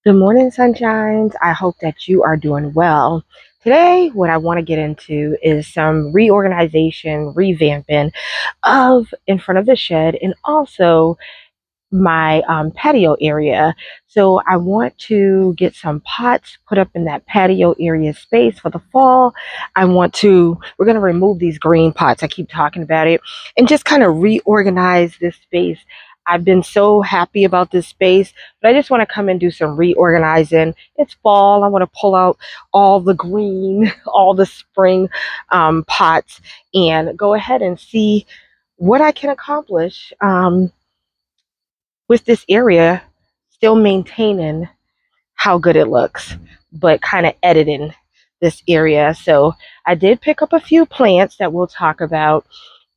Good morning, sunshines. I hope that you are doing well. Today, what I want to get into is some reorganization, revamping of in front of the shed and also my patio area. So I want to get some pots put up in that patio area space for the fall. We're going to remove these green pots. I keep talking about it and just kind of reorganize this space. I've been so happy about this space, but I just want to come and do some reorganizing. It's fall. I want to pull out all the green, all the spring pots and go ahead and see what I can accomplish. With this area, still maintaining how good it looks, but kind of editing this area. So I did pick up a few plants that we'll talk about,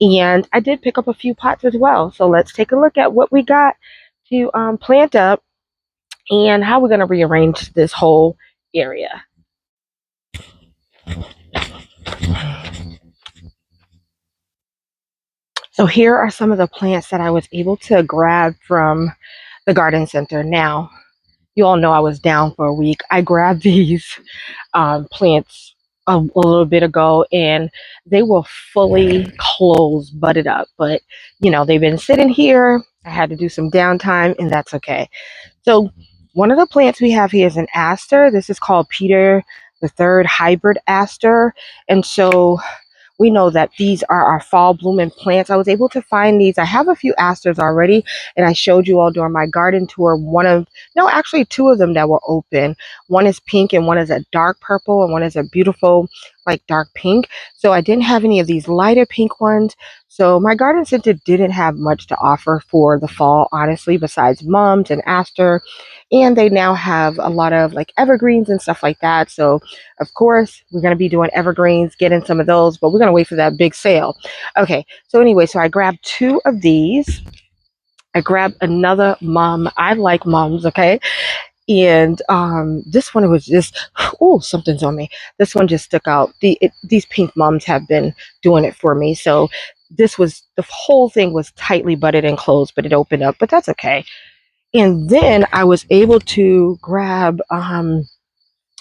and I did pick up a few pots as well. So let's take a look at what we got to plant up and how we're going to rearrange this whole area. So here are some of the plants that I was able to grab from the garden center. Now, you all know I was down for a week. I grabbed these plants a little bit ago, and they were fully closed, budded up. But they've been sitting here. I had to do some downtime, and that's okay. So one of the plants we have here is an aster. This is called Peter the Third hybrid aster, and so we know that these are our fall blooming plants. I was able to find these. I have a few asters already, and I showed you all during my garden tour actually two of them that were open. One is pink and one is a dark purple, and one is a beautiful like dark pink. So I didn't have any of these lighter pink ones. So my garden center didn't have much to offer for the fall, honestly, besides mums and aster. And they now have a lot of like evergreens and stuff like that. So of course, we're going to be doing evergreens, getting some of those, but we're going to wait for that big sale. Okay, so anyway, so I grabbed two of these. I grabbed another mum. I like mums, okay? And this one was just, oh, something's on me. This one just stuck out. These pink mums have been doing it for me. So the whole thing was tightly butted and closed, but it opened up, but that's okay. And then I was able to grab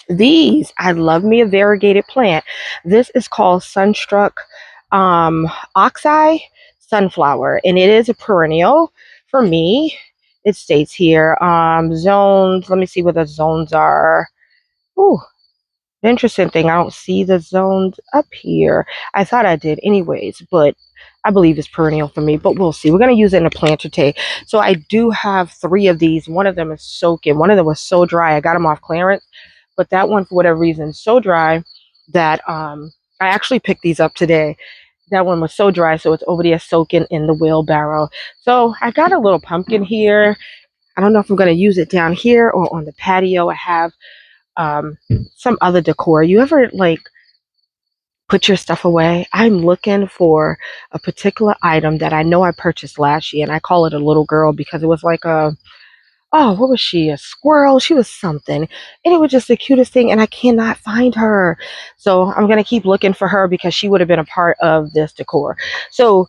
these. I love me a variegated plant. This is called Sunstruck Oxeye Sunflower, and it is a perennial for me. It states here zones. Let me see what the zones are. Ooh, interesting thing. I don't see the zones up here. I thought I did anyways, but I believe it's perennial for me, but we'll see. We're going to use it in a planter today. So I do have three of these. One of them is soaking. One of them was so dry. I got them off clearance. But that one, for whatever reason, so dry that I actually picked these up today. That one was so dry, so it's over there soaking in the wheelbarrow. So I got a little pumpkin here. I don't know if I'm going to use it down here or on the patio. I have some other decor. You ever like put your stuff away? I'm looking for a particular item that I know I purchased last year, and I call it a little girl because it was like what was she? A squirrel? She was something. And it was just the cutest thing, and I cannot find her. So I'm going to keep looking for her because she would have been a part of this decor. So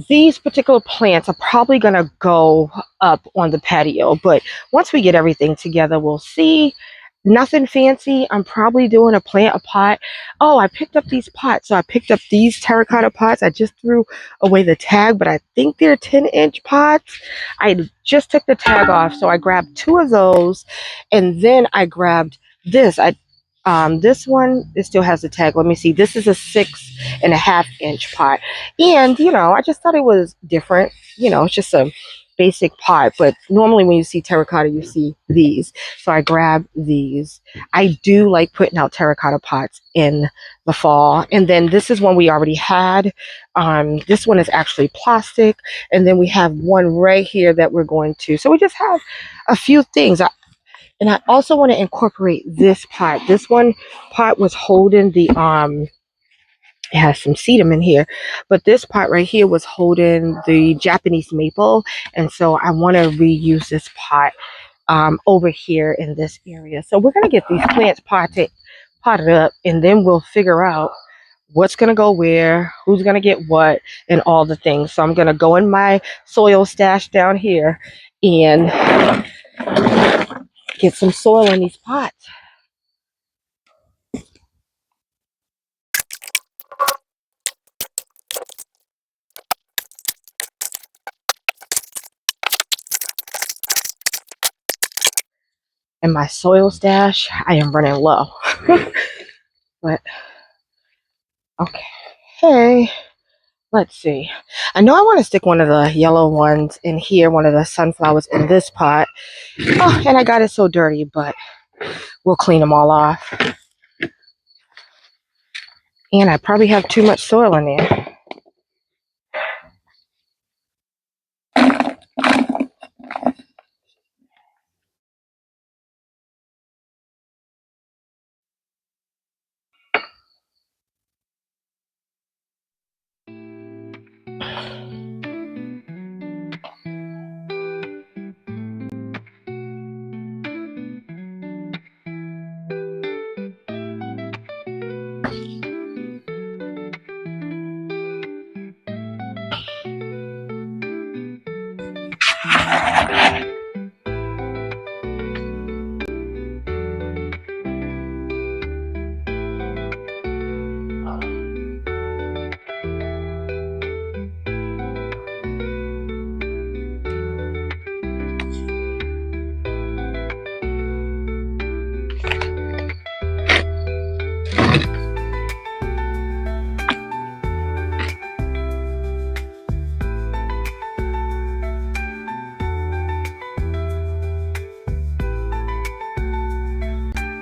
these particular plants are probably going to go up on the patio, but once we get everything together, we'll see. Nothing fancy. I'm probably doing a pot. Oh, I picked up these pots. So I picked up these terracotta pots. I just threw away the tag, but I think they're 10-inch pots. I just took the tag off, so I grabbed two of those, and then I grabbed this. This one, it still has the tag. Let me see. This is a 6.5-inch pot, and I just thought it was different. It's just a basic pot, but normally when you see terracotta you see these, so I grabbed these. I do like putting out terracotta pots in the fall. And then this is one we already had. This one is actually plastic, and then we have one right here that we're going to, so we just have a few things. And I also want to incorporate this pot. This one pot was holding the it has some sedum in here, but this pot right here was holding the Japanese maple, and so I want to reuse this pot over here in this area. So we're gonna get these plants potted up, and then we'll figure out what's gonna go where, who's gonna get what, and all the things. So I'm gonna go in my soil stash down here and get some soil in these pots. In my soil stash, I am running low. But okay, let's see. I know I want to stick one of the yellow ones in here, one of the sunflowers in this pot. Oh, and I got it so dirty, but we'll clean them all off. And I probably have too much soil in there.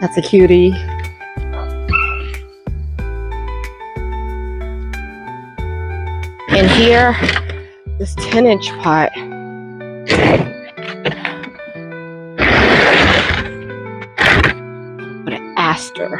That's a cutie. In here, this 10-inch pot. Put an aster.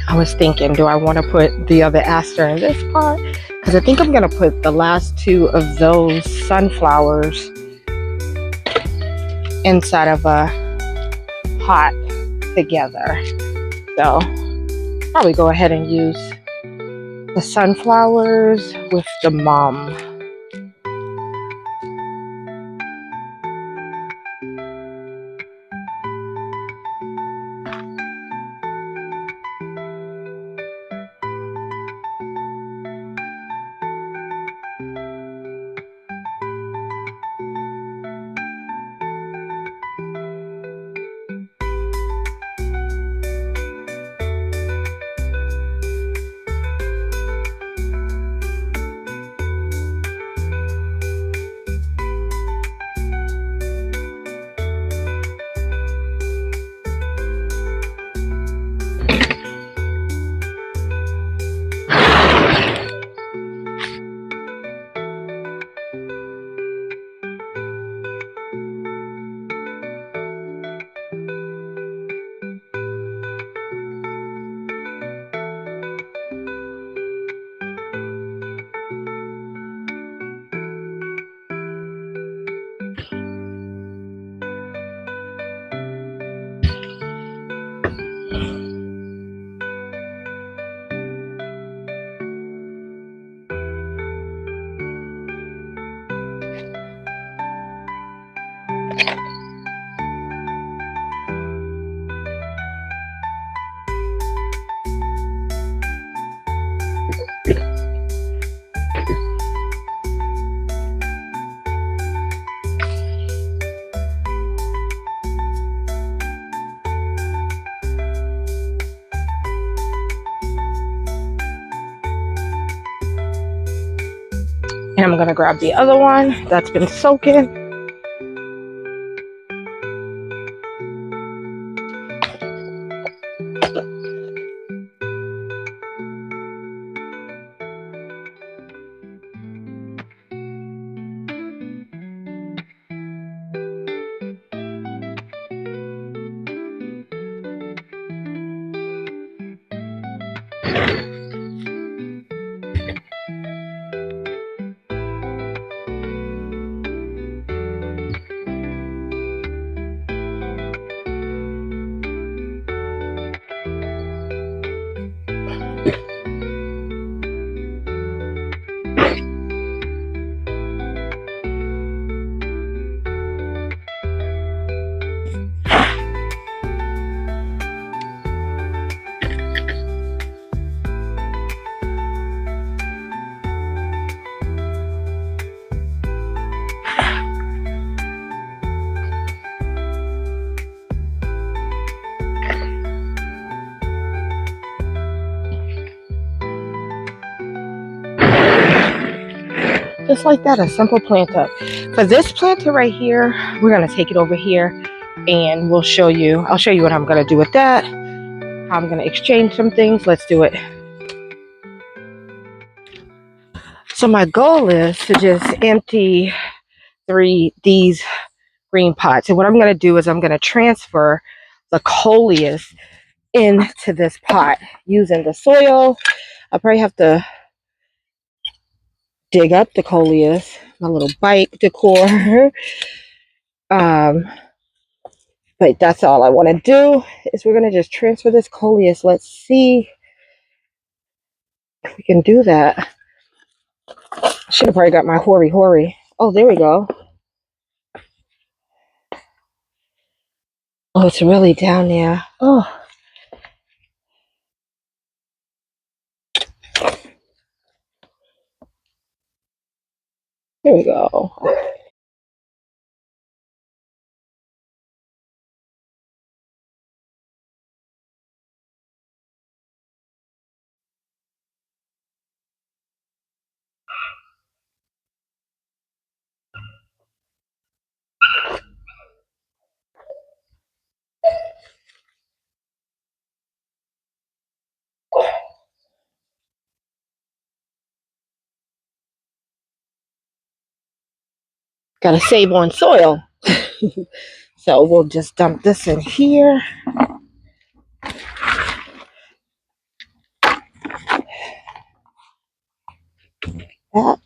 I was thinking, do I want to put the other aster in this pot? Because I think I'm going to put the last two of those sunflowers inside of a pot together. So probably go ahead and use the sunflowers with the mum. And I'm gonna grab the other one that's been soaking. Just like that, a simple planter. For this planter right here, we're gonna take it over here and I'll show you what I'm gonna do with that, how I'm gonna exchange some things. Let's do it. So my goal is to just empty these green pots. And what I'm gonna do is I'm gonna transfer the coleus into this pot using the soil. I'll probably have to dig up the coleus, my little bike decor. But that's all I want to do is we're going to just transfer this coleus. Let's see if we can do that. Should have probably got my hoary. Oh, there we go. Oh, it's really down there. Oh, there we go. Got to save on soil. So we'll just dump this in here. That.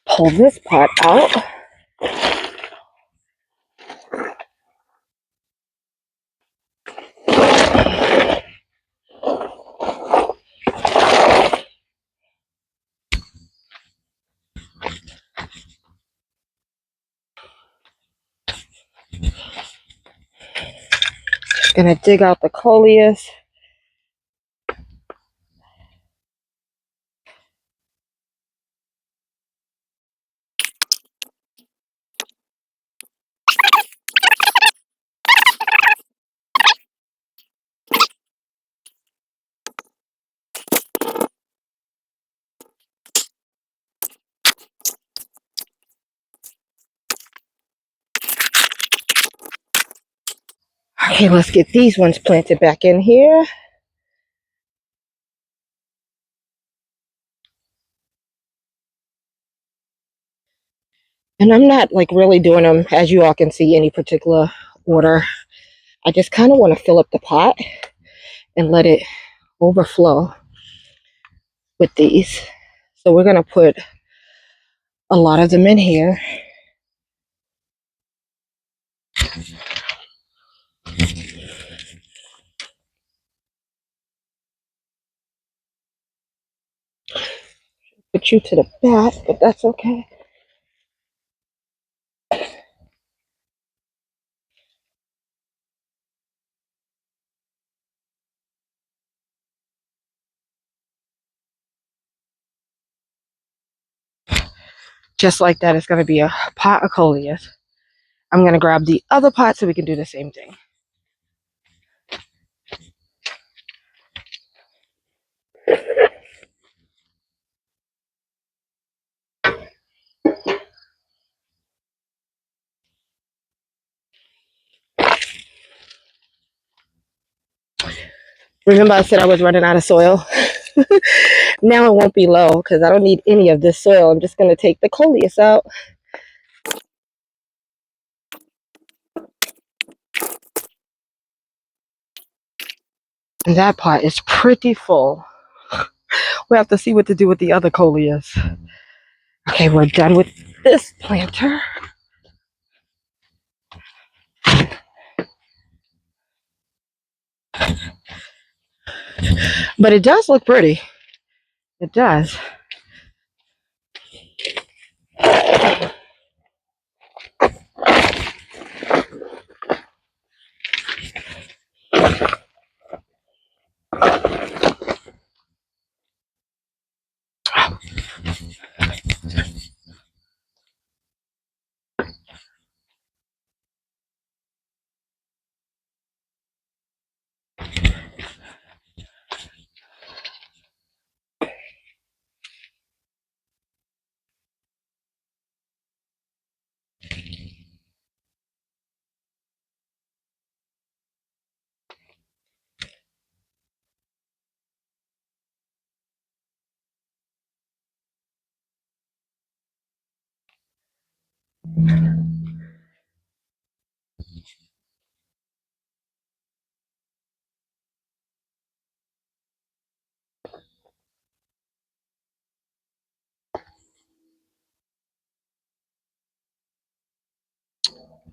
Pull this pot out. Gonna dig out the coleus. Okay, let's get these ones planted back in here. And I'm not like really doing them, as you all can see, any particular order. I just kind of want to fill up the pot and let it overflow with these. So we're going to put a lot of them in here. Put you to the back, but that's okay. Just like that, it's going to be a pot of coleus. I'm going to grab the other pot so we can do the same thing. Remember I said I was running out of soil? Now it won't be low because I don't need any of this soil. I'm just going to take the coleus out. And that pot is pretty full. We have to see what to do with the other coleus. Okay, we're done with this planter. But it does look pretty. It does.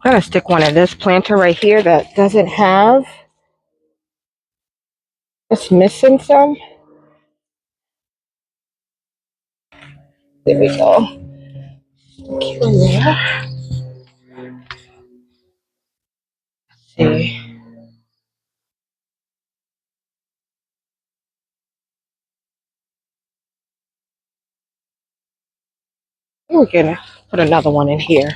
I'm going to stick one in this planter right here that doesn't have, it's missing some. There we go. Stick in there. See. We're going to put another one in here.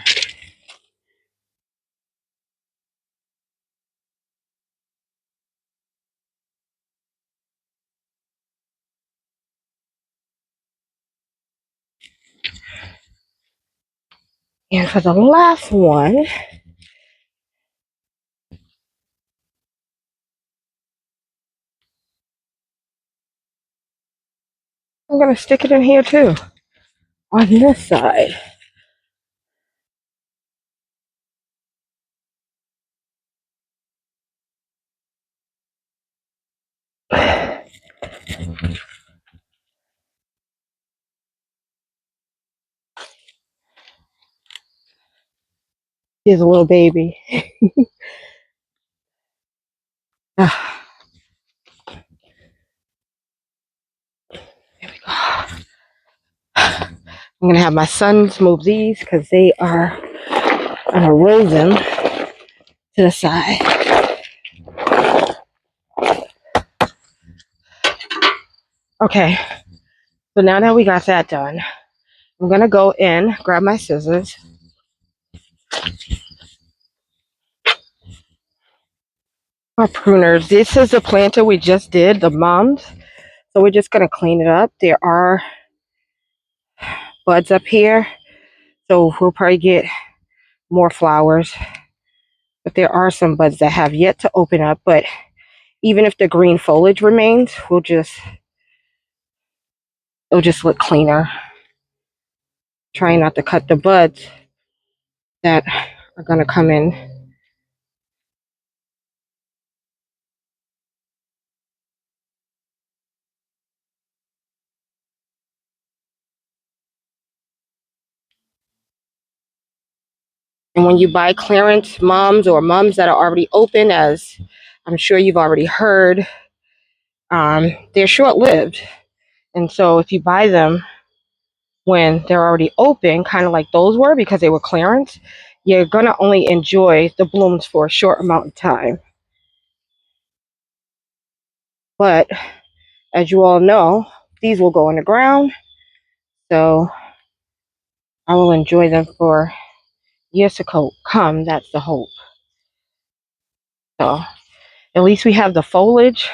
And for the last one, I'm going to stick it in here too, on this side. Here's a little baby. Ah, there we go. I'm going to have my sons move these because they are, I'm going to roll them to the side. Okay, so now that we got that done, I'm going to go in, grab my scissors. Our pruners. This is the planter we just did, the mums. So we're just going to clean it up. There are buds up here, so we'll probably get more flowers. But there are some buds that have yet to open up. But even if the green foliage remains, it'll just look cleaner. Trying not to cut the buds that are going to come in. And when you buy clearance mums or mums that are already open, as I'm sure you've already heard, they're short-lived. And so if you buy them when they're already open, kind of like those were because they were clearance, you're going to only enjoy the blooms for a short amount of time. But as you all know, these will go in the ground. So I will enjoy them for years to come. That's the hope. So at least we have the foliage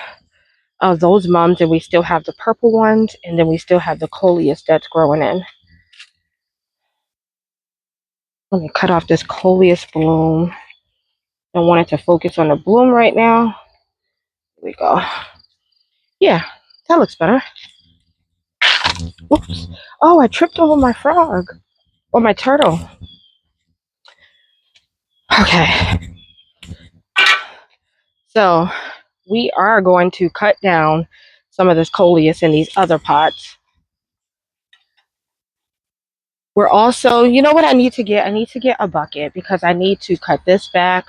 of those mums, and we still have the purple ones, and then we still have the coleus that's growing in. Let me cut off this coleus bloom. I want it to focus on the bloom right now. Here we go. Yeah, that looks better. Oops. Oh, I tripped over my frog or my turtle. Okay, so we are going to cut down some of this coleus in these other pots. We're also, you know what I need to get? I need to get a bucket because I need to cut this back.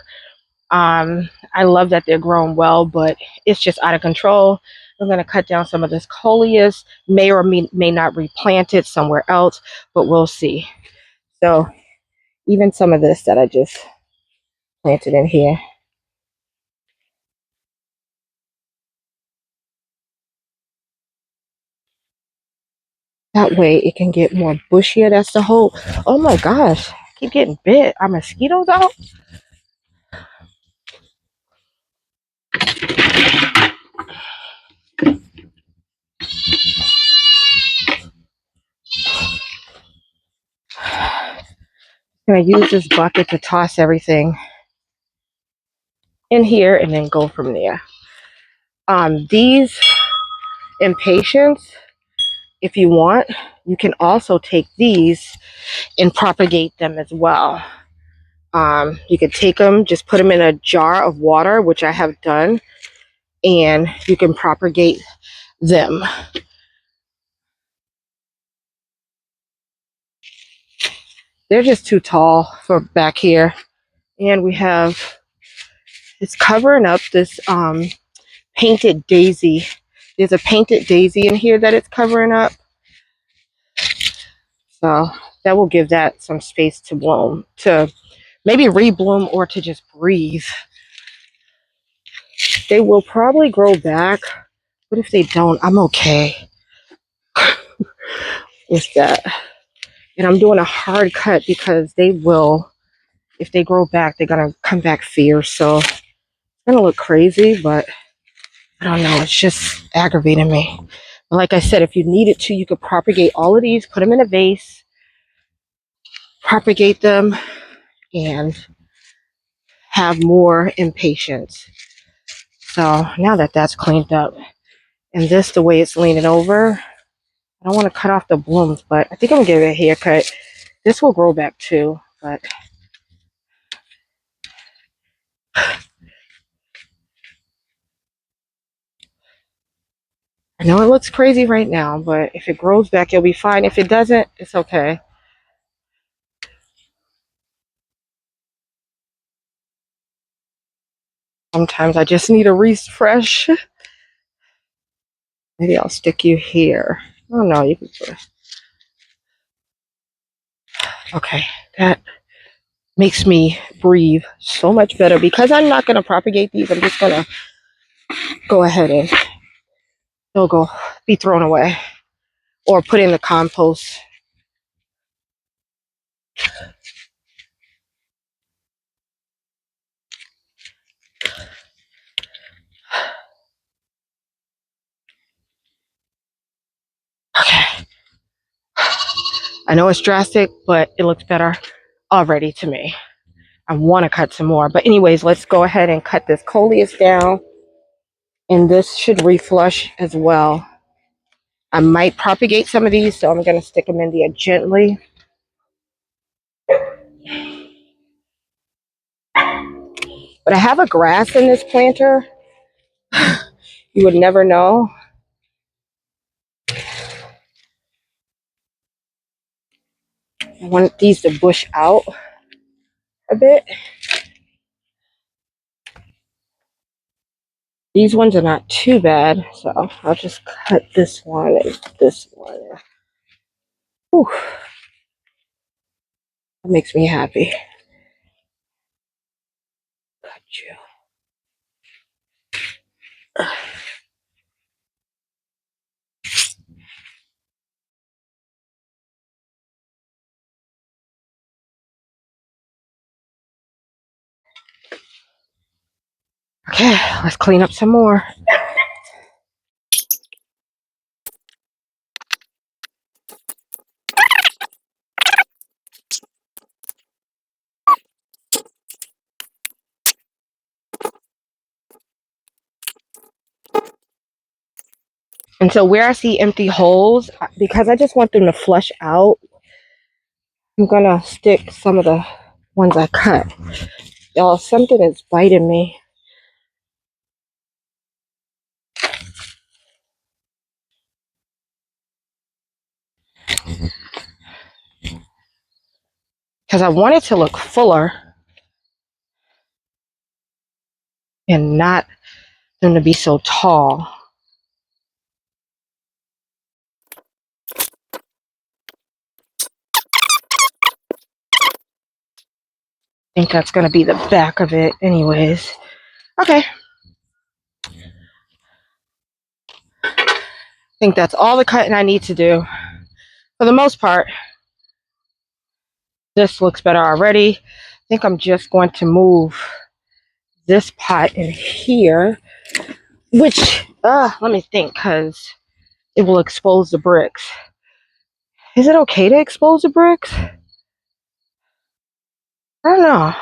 I love that they're growing well, but it's just out of control. I'm going to cut down some of this coleus, may or may not replant it somewhere else, but we'll see. So even some of this that I just planted in here. That way it can get more bushier. That's the whole. Oh my gosh, I keep getting bit. Are mosquitoes out? I'm going to use this bucket to toss everything in here and then go from there. These impatiens, if you want, you can also take these and propagate them as well. You could take them, just put them in a jar of water, which I have done, and you can propagate them. They're just too tall for back here. And we have, it's covering up this painted daisy. There's a painted daisy in here that it's covering up. So that will give that some space to bloom, to maybe rebloom or to just breathe. They will probably grow back, but if they don't, I'm okay with that. And I'm doing a hard cut because they will, if they grow back, they're going to come back fierce. So it's going to look crazy, but I don't know. It's just aggravating me. But like I said, if you needed to, you could propagate all of these, put them in a vase, propagate them, and have more impatiens. So now that that's cleaned up, and this, the way it's leaning over, I don't want to cut off the blooms, but I think I'm going to give it a haircut. This will grow back too, but I know it looks crazy right now, but if it grows back, it'll be fine. If it doesn't, it's okay. Sometimes I just need a refresh. Maybe I'll stick you here. Oh no, you can put it. Okay, that makes me breathe so much better because I'm not going to propagate these. I'm just going to go ahead and they'll go be thrown away or put in the compost. Okay, I know it's drastic, but it looks better already to me. I want to cut some more, but anyways, let's go ahead and cut this coleus down, and this should reflush as well. I might propagate some of these, so I'm going to stick them in there gently. But I have a grass in this planter. You would never know. I want these to bush out a bit. These ones are not too bad, so I'll just cut this one and this one. Whew, that makes me happy. Cut you. Okay, let's clean up some more. And so where I see empty holes, because I just want them to flush out, I'm gonna stick some of the ones I cut. Y'all, something is biting me. Because I want it to look fuller and not them to be so tall. I think that's gonna be the back of it anyways. Okay. I think that's all the cutting I need to do. For the most part, this looks better already. I think I'm just going to move this pot in here, which, let me think, because it will expose the bricks. Is it okay to expose the bricks? I don't know.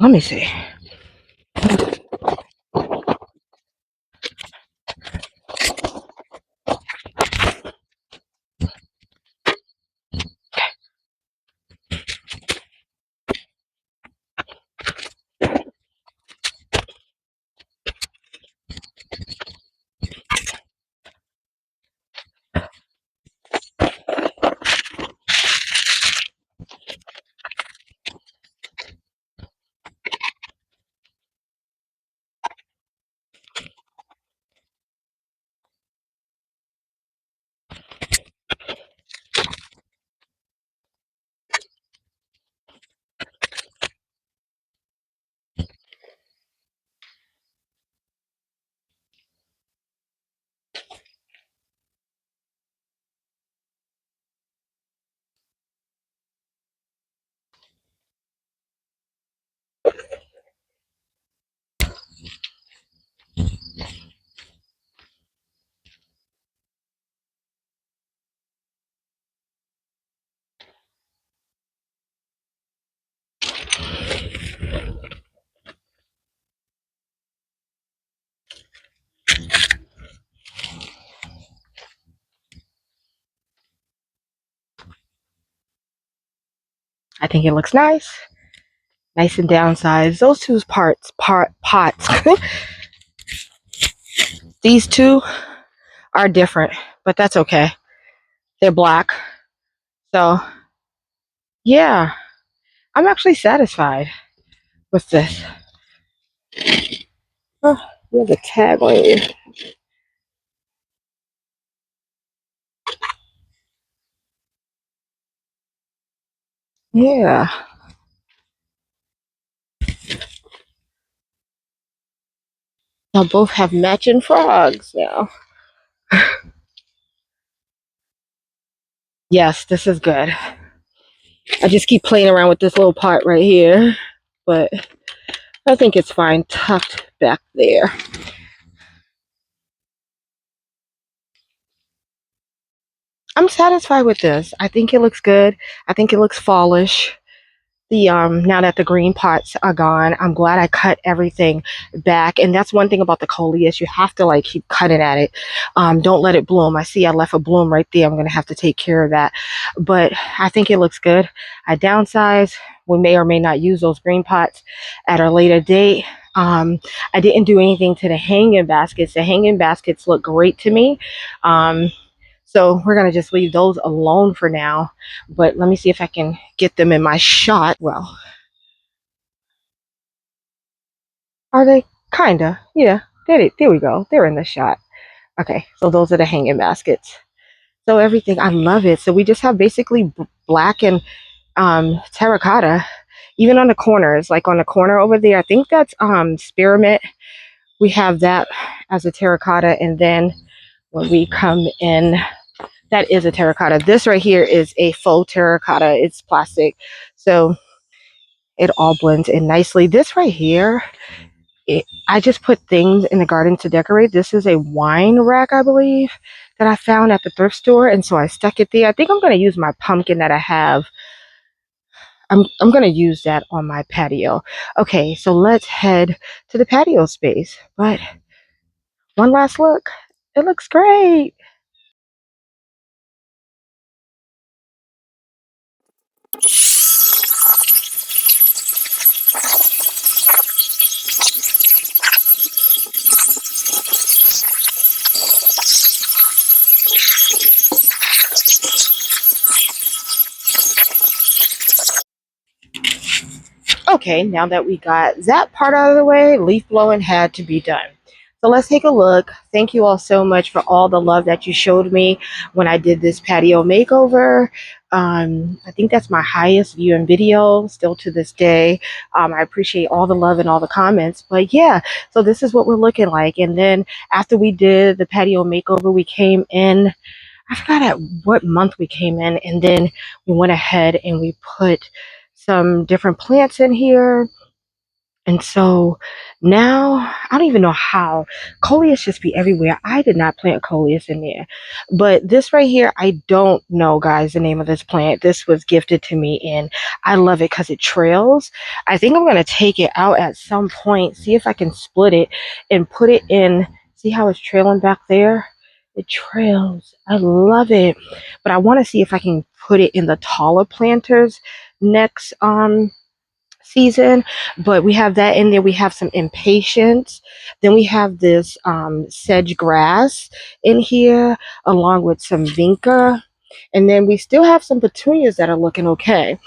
Let me see. I think it looks nice. Nice and downsized. Those two pots. These two are different, but that's okay. They're black. So, yeah, I'm actually satisfied with this. Oh, there's a tag on you. Yeah. They'll both have matching frogs now. Yes, this is good. I just keep playing around with this little part right here, but I think it's fine tucked back there. I'm satisfied with this. I think it looks good. I think it looks fallish. The now that the green pots are gone, I'm glad I cut everything back. And that's one thing about the coleus, you have to like keep cutting at it. Don't let it bloom. I see I left a bloom right there. I'm gonna have to take care of that, but I think it looks good. I downsize. We may or may not use those green pots at a later date. I didn't do anything to the hanging baskets. The hanging baskets look great to me. So we're going to just leave those alone for now. But let me see if I can get them in my shot. Well, are they? Kinda. Yeah. There we go. They're in the shot. Okay. So those are the hanging baskets. So everything, I love it. So we just have basically black and terracotta. Even on the corners, like on the corner over there, I think that's spearmint. We have that as a terracotta. And then when we come in, that is a terracotta. This right here is a faux terracotta. It's plastic. So it all blends in nicely. This right here, I just put things in the garden to decorate. This is a wine rack, I believe, that I found at the thrift store, and so I stuck it there. I think I'm going to use my pumpkin that I have. I'm going to use that on my patio. Okay, so let's head to the patio space. But one last look. It looks great. Okay, now that we got that part out of the way, leaf blowing had to be done. So let's take a look. Thank you all so much for all the love that you showed me when I did this patio makeover. I think that's my highest viewing video still to this day. I appreciate all the love and all the comments. But yeah, so this is what we're looking like. And then after we did the patio makeover, we came in. I forgot at what month we came in, and then we went ahead and we put some different plants in here. And so now I don't even know how. Coleus just be everywhere. I did not plant coleus in there. But this right here, I don't know, guys, the name of this plant. This was gifted to me and I love it because it trails. I think I'm going to take it out at some point, see if I can split it and put it in. See how it's trailing back there? It trails. I love it. But I want to see if I can put it in the taller planters next season. But we have that in there. We have some impatience. Then we have this sedge grass in here along with some vinca. And then we still have some petunias that are looking okay.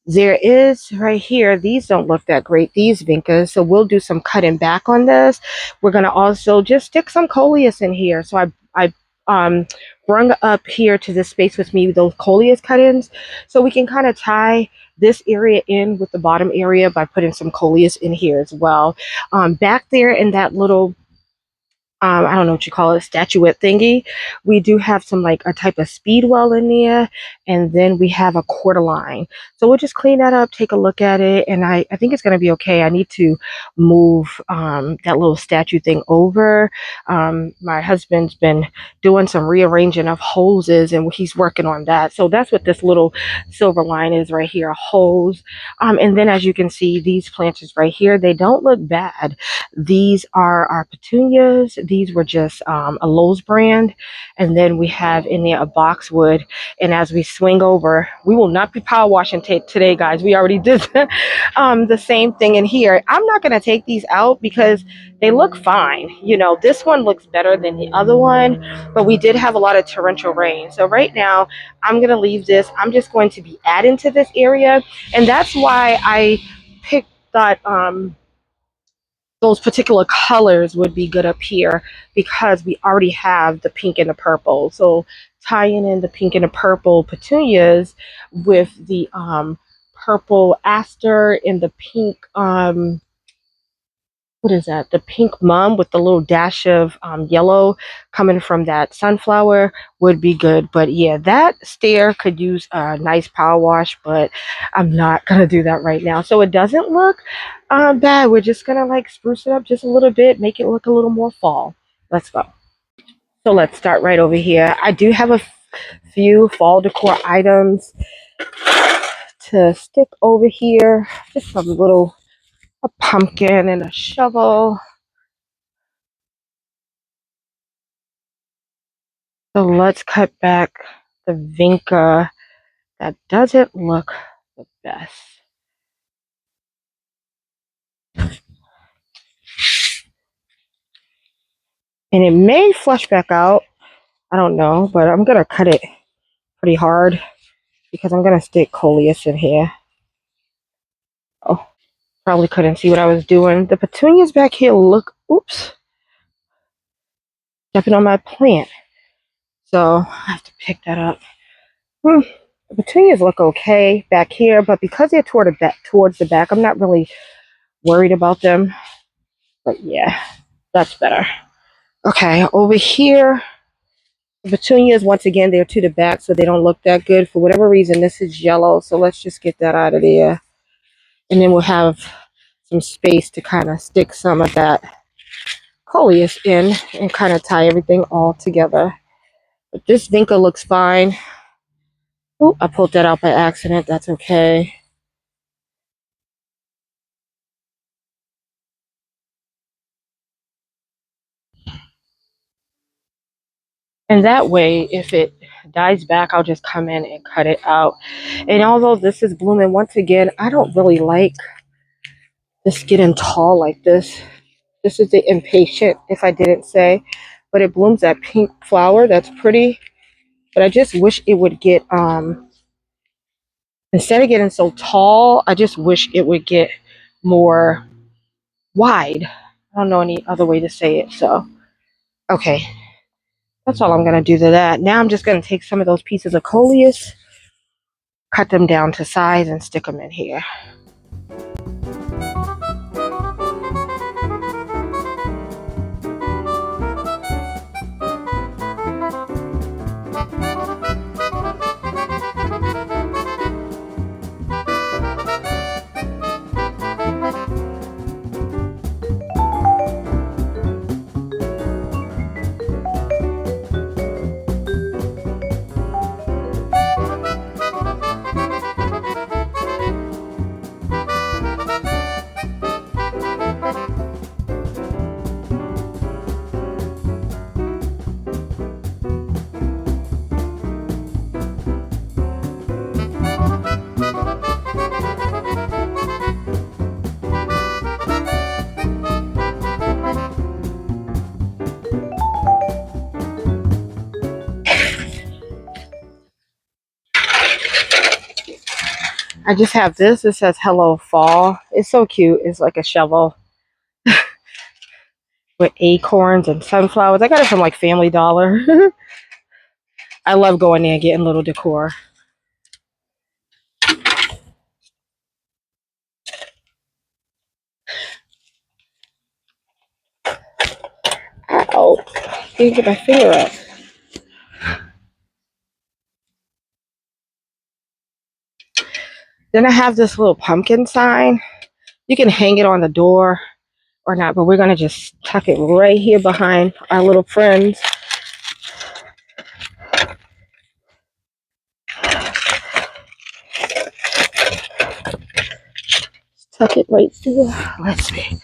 There is right here, these don't look that great, these vincas, so we'll do some cutting back on this. We're going to also just stick some coleus in here. So I brung up here to this space with me those coleus cut-ins, so we can kind of tie this area in with the bottom area by putting some coleus in here as well. Back there in that little I don't know what you call it, statuette thingy. We do have some like a type of speedwell in there, and then we have a quarter line. So we'll just clean that up, take a look at it, and I think it's gonna be okay. I need to move that little statue thing over. My husband's been doing some rearranging of hoses, and he's working on that. So that's what this little silver line is right here, a hose. And then as you can see, these planters right here, they don't look bad. These are our petunias. These were just a Lowe's brand. And then we have in there a boxwood. And as we swing over, we will not be power washing today, guys. We already did the same thing in here. I'm not going to take these out because they look fine. You know, this one looks better than the other one, but we did have a lot of torrential rain. So right now, I'm going to leave this. I'm just going to be adding to this area. And that's why I picked that those particular colors would be good up here because we already have the pink and the purple. So tying in the pink and the purple petunias with the purple aster and the pink what is that? The pink mum with the little dash of yellow coming from that sunflower would be good. But yeah, that stair could use a nice power wash, but I'm not going to do that right now. So it doesn't look bad. We're just going to like spruce it up just a little bit, make it look a little more fall. Let's go. So let's start right over here. I do have a few fall decor items to stick over here. Just some little, a pumpkin and a shovel. So let's cut back the vinca that doesn't look the best. And it may flush back out. I don't know, but I'm going to cut it pretty hard because I'm going to stick coleus in here. Oh, probably couldn't see what I was doing. The petunias back here look, oops, stepping on my plant. So I have to pick that up. The petunias look okay back here, but because they're towards the back, I'm not really worried about them. But yeah, that's better. Okay, over here, the petunias, once again, they're to the back, so they don't look that good. For whatever reason, this is yellow, so let's just get that out of there. And then we'll have some space to kind of stick some of that coleus in and kind of tie everything all together. But this vinca looks fine. Oh, I pulled that out by accident. That's okay. And that way, if it dies back, I'll just come in and cut it out. And although this is blooming, once again, I don't really like this getting tall like this. This is the impatient, if I didn't say. But it blooms that pink flower. That's pretty. But I just wish it would get, instead of getting so tall, I just wish it would get more wide. I don't know any other way to say it. So, okay. That's all I'm going to do to that. Now I'm just going to take some of those pieces of coleus, cut them down to size, and stick them in here. I just have this. It says Hello Fall. It's so cute. It's like a shovel with acorns and sunflowers. I got it from like Family Dollar. I love going there and getting little decor. Ow. Can't get my finger up. Then I have this little pumpkin sign. You can hang it on the door or not, but we're going to just tuck it right here behind our little friends. Tuck it right there. Let's see.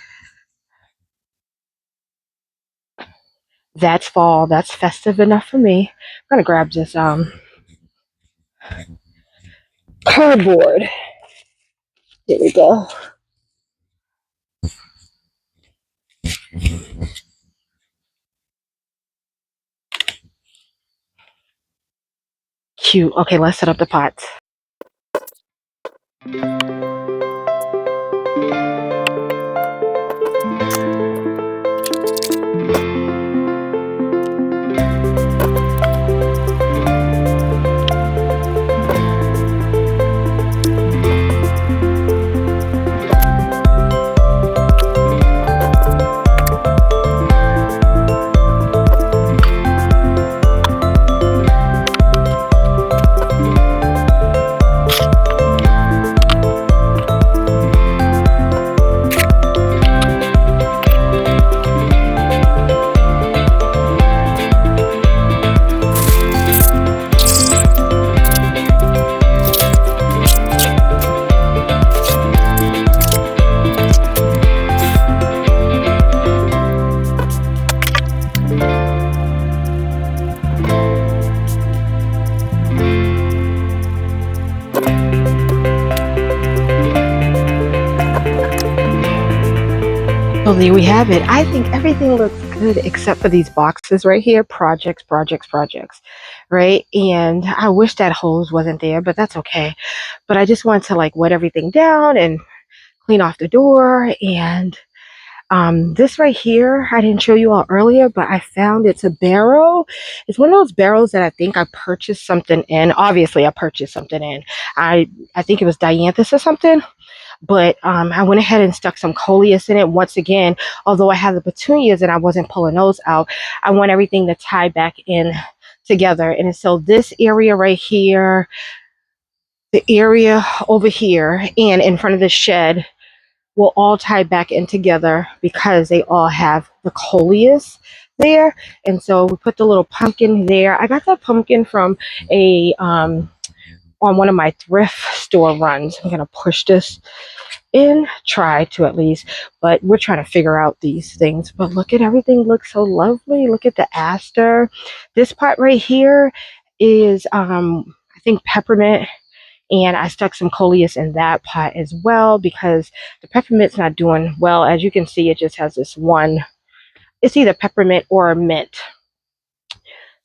That's fall. That's festive enough for me. I'm going to grab this cardboard. There we go. Cute. Okay, let's set up the pots. So there we have it. I think everything looks good except for these boxes right here. Projects, projects, projects, right? And I wish that hose wasn't there, but that's okay. But I just want to like wet everything down and clean off the door. And this right here, I didn't show you all earlier, but I found it's a barrel. It's one of those barrels that I think I purchased something in. Obviously, I purchased something in. I think it was Dianthus or something. But I went ahead and stuck some coleus in it. Once again, although I have the petunias and I wasn't pulling those out, I want everything to tie back in together. And so this area right here, the area over here, and in front of the shed will all tie back in together because they all have the coleus there. And so we put the little pumpkin there. I got that pumpkin from a on one of my thrift store runs. I'm gonna push this in, try to at least, but we're trying to figure out these things. But look at everything, looks so lovely. Look at the aster. This part right here is I think peppermint, and I stuck some coleus in that pot as well because the peppermint's not doing well. As you can see, it just has this one, it's either peppermint or mint.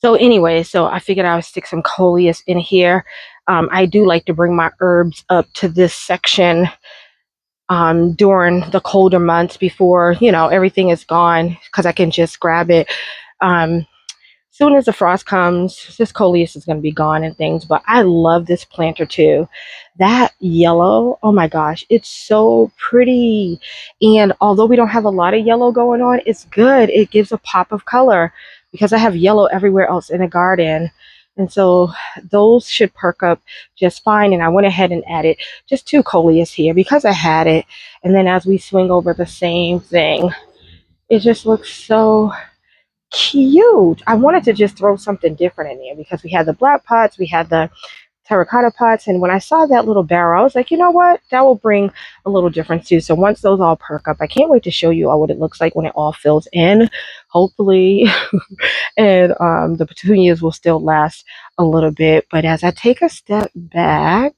So anyway, so I figured I would stick some coleus in here. I do like to bring my herbs up to this section during the colder months before, you know, everything is gone because I can just grab it. Soon as the frost comes, this coleus is going to be gone and things, but I love this planter too. That yellow, oh my gosh, it's so pretty. And although we don't have a lot of yellow going on, it's good. It gives a pop of color because I have yellow everywhere else in the garden. And so those should perk up just fine. And I went ahead and added just 2 coleus here because I had it. And then as we swing over the same thing, it just looks so cute. I wanted to just throw something different in there because we had the black pots, we had the terracotta pots, and when I saw that little barrel, I was like, you know what? That will bring a little difference too. So once those all perk up, I can't wait to show you all what it looks like when it all fills in, hopefully. And the petunias will still last a little bit. But as I take a step back,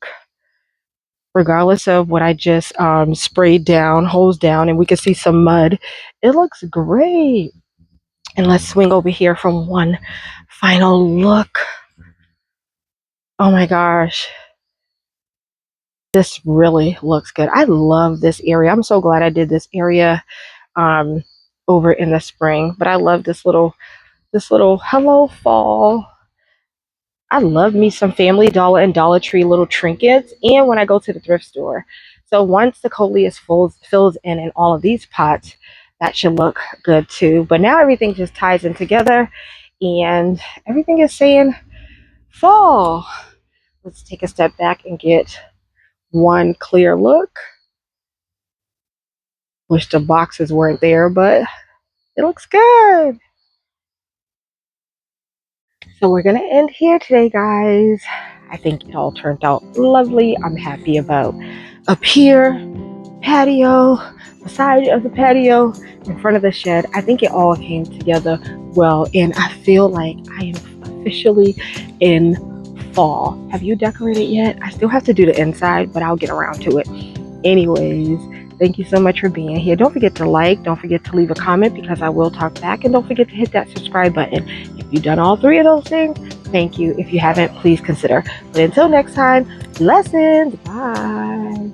regardless of what I just sprayed down, hosed down, and we can see some mud, it looks great. And let's swing over here from one final look. Oh my gosh. This really looks good. I love this area. I'm so glad I did this area um, over in the spring. But I love this little hello fall. I love me some Family Dollar and Dollar Tree little trinkets, and when I go to the thrift store. So once the coleus fills in all of these pots, that should look good too. But now everything just ties in together, and everything is saying fall. Let's take a step back and get one clear look. Wish the boxes weren't there, but it looks good. So we're going to end here today, guys. I think it all turned out lovely. I'm happy about up here, patio, the side of the patio, in front of the shed. I think it all came together well, and I feel like I am officially in fall. Have you decorated yet? I still have to do the inside, but I'll get around to it. Anyways, thank you so much for being here. Don't forget to like, don't forget to leave a comment because I will talk back, and don't forget to hit that subscribe button. If you've done all 3 of those things, thank you. If you haven't, please consider. But until next time, blessings. Bye.